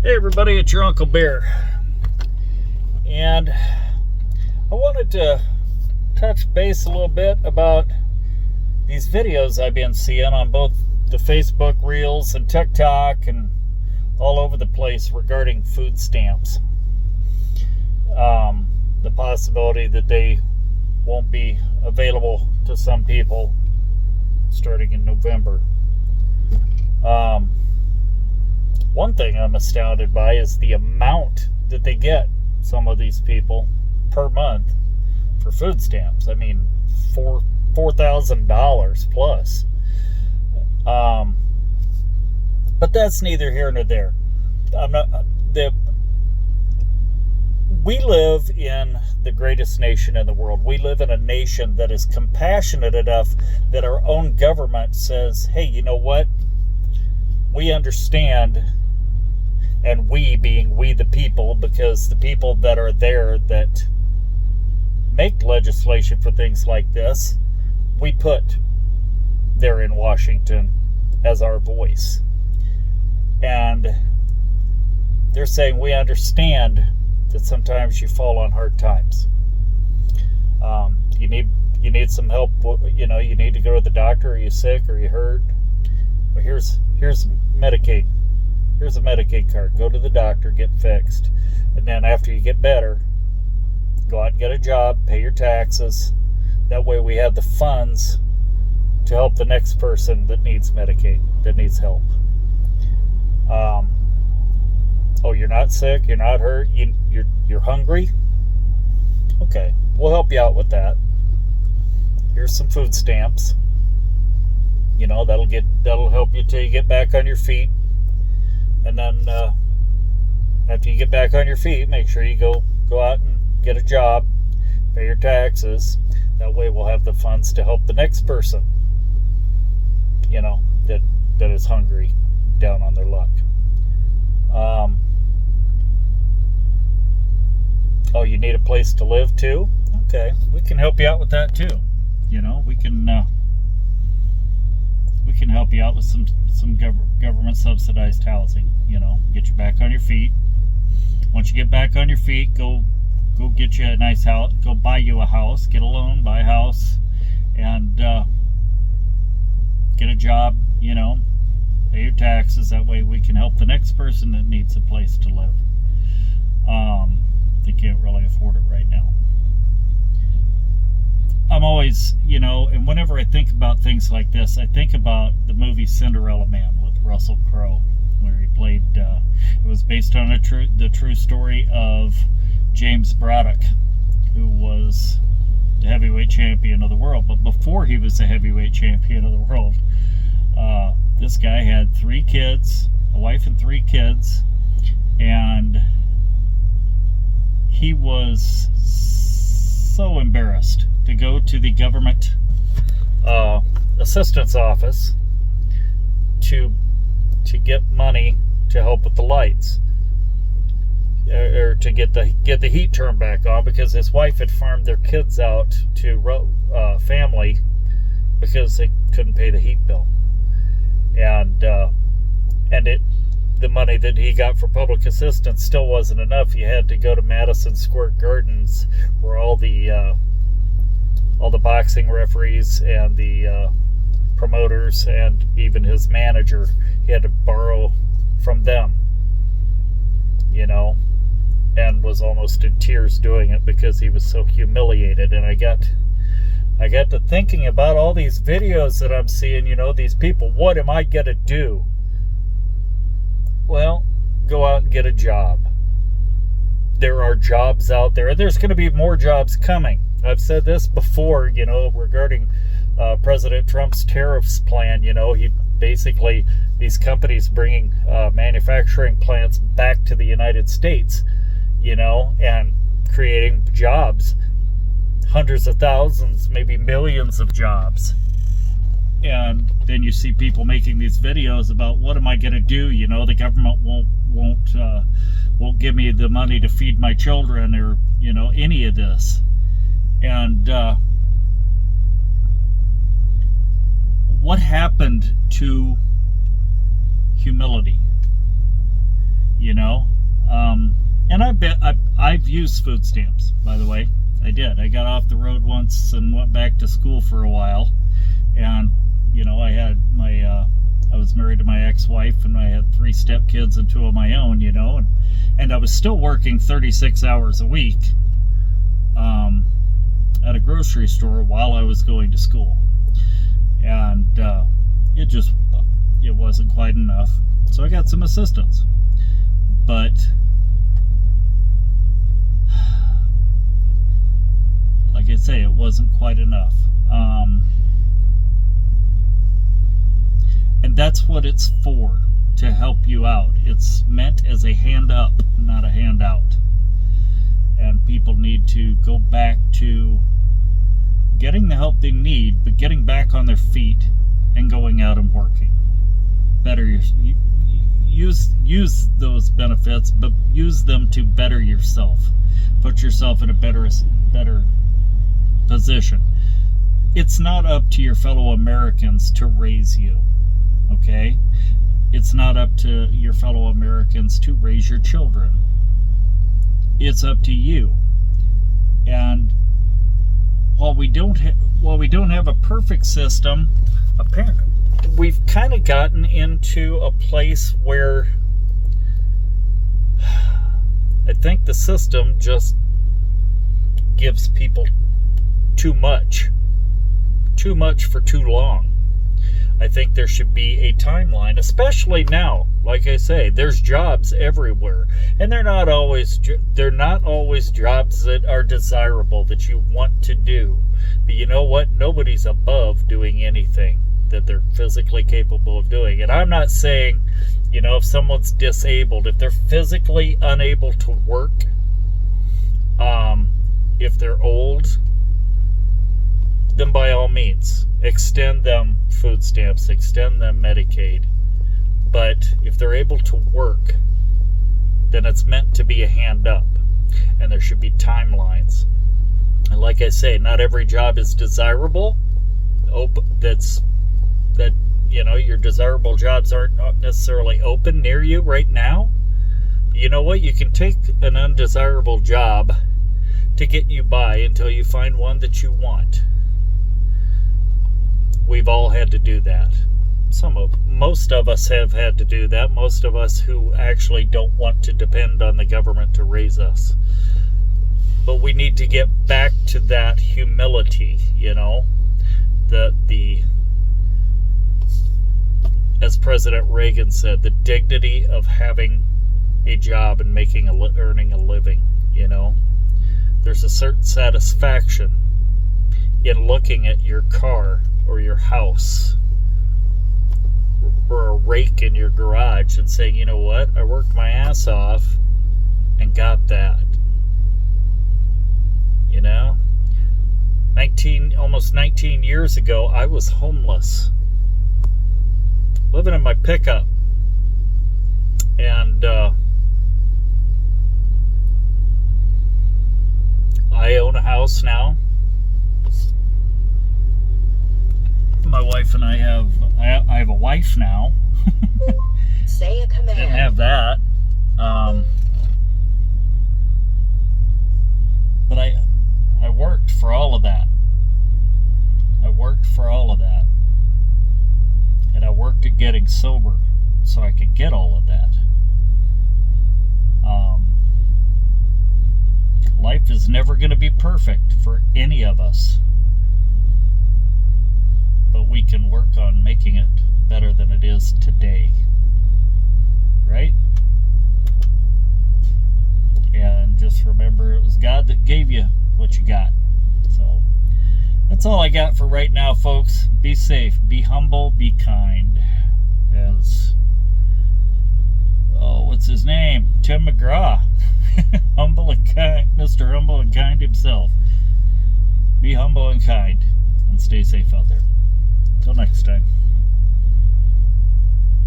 Hey everybody, it's your Uncle Bear. And I wanted to touch base a little bit about these videos I've been seeing on both the Facebook Reels and TikTok and all over the place regarding food stamps. The possibility that they won't be available to some people starting in November. One thing I'm astounded by is the amount that they get, some of these people, per month for food stamps. I mean, $4,000 plus. But that's neither here nor there. We live in the greatest nation in the world. We live in a nation that is compassionate enough that our own government says, hey, you know what? We understand, and we being we the people, because the people that are there that make legislation for things like this, we put there in Washington as our voice. And they're saying we understand that sometimes you fall on hard times. You need some help. You need to go to the doctor. Are you sick? Are you hurt? Well, here's Medicaid. Here's a Medicaid card. Go to the doctor, get fixed. And then after you get better, go out and get a job, pay your taxes. That way we have the funds to help the next person that needs Medicaid, that needs help. Oh, you're not sick, you're not hurt, you're hungry? Okay, we'll help you out with that. Here's some food stamps. That'll help you till you get back on your feet. And then after you get back on your feet, make sure you go out and get a job, pay your taxes. That way we'll have the funds to help the next person, that is hungry, down on their luck. Oh, you need a place to live too? Okay, we can help you out with that too. We can help you out with some government subsidized housing. Get you back on your feet. Once you get back on your feet, go get you a nice house. Go buy you a house. Get a loan, buy a house, and get a job. Pay your taxes. That way we can help the next person that needs a place to live. They can't really afford it right now. I'm always, and whenever I think about things like this, I think about the movie Cinderella Man with Russell Crowe, where he played, it was based on the true story of James Braddock, who was the heavyweight champion of the world. But before he was the heavyweight champion of the world, this guy had 3 kids, a wife and 3 kids, and he was so embarrassed to go to the government assistance office to get money to help with the lights, or to get the heat turned back on, because his wife had farmed their kids out to family because they couldn't pay the heat bill, and the money that he got for public assistance still wasn't enough. He had to go to Madison Square Gardens, where all the boxing referees and the promoters and even his manager, he had to borrow from them, and was almost in tears doing it because he was so humiliated. And I got to thinking about all these videos that I'm seeing, these people, what am I gonna do? Well, go out and get a job. There are jobs out there. There's going to be more jobs coming. I've said this before, regarding President Trump's tariffs plan. He basically, these companies bringing manufacturing plants back to the United States, and creating jobs, hundreds of thousands, maybe millions of jobs. And then you see people making these videos about, what am I going to do? The government won't give me the money to feed my children, or any of this. And what happened to humility? And I've used food stamps, by the way. I did. I got off the road once and went back to school for a while. And, you know, I had I was married to my ex-wife, and I had 3 stepkids and 2 of my own, you know, and I was still working 36 hours a week at a grocery store while I was going to school. And it wasn't quite enough. So I got some assistance. But like I say, it wasn't quite enough. And that's what it's for, to help you out. It's meant as a hand up, not a handout. And people need to go back to getting the help they need, but getting back on their feet and going out and working. Use those benefits, but use them to better yourself. Put yourself in a better position. It's not up to your fellow Americans to raise you. Okay? It's not up to your fellow Americans to raise your children. It's up to you. And while we don't have a perfect system, apparently we've kind of gotten into a place where I think the system just gives people too much for too long. I think there should be a timeline, especially now. Like I say, there's jobs everywhere, and they're not always jobs that are desirable, that you want to do. But you know what? Nobody's above doing anything that they're physically capable of doing. And I'm not saying, you know, if someone's disabled, if they're physically unable to work, if they're old, then by all means, extend them food stamps, extend them Medicaid. But if they're able to work, then it's meant to be a hand up, and there should be timelines. And like I say, not every job is desirable. That you know, your desirable jobs aren't necessarily open near you right now. You know what? You can take an undesirable job to get you by until you find one that you want. We've all had to do that. Most of us have had to do that. Most of us who actually don't want to depend on the government to raise us. But we need to get back to that humility, you know, as President Reagan said, the dignity of having a job and earning a living, you know. There's a certain satisfaction in looking at your car or your house or a rake in your garage and saying, you know what, I worked my ass off and got that. You know, almost 19 years ago, I was homeless, living in my pickup, and I own a house now. My wife and I have a wife now. Say a command. Didn't have that. But I worked for all of that. And I worked at getting sober so I could get all of that. Life is never going to be perfect for any of us. But we can work on making it better than it is today. Right? And just remember, it was God that gave you what you got. So that's all I got for right now, folks. Be safe, be humble, be kind. As what's his name? Tim McGraw. Humble and kind, Mr. Humble and Kind himself. Be humble and kind, and stay safe out there. Till next time.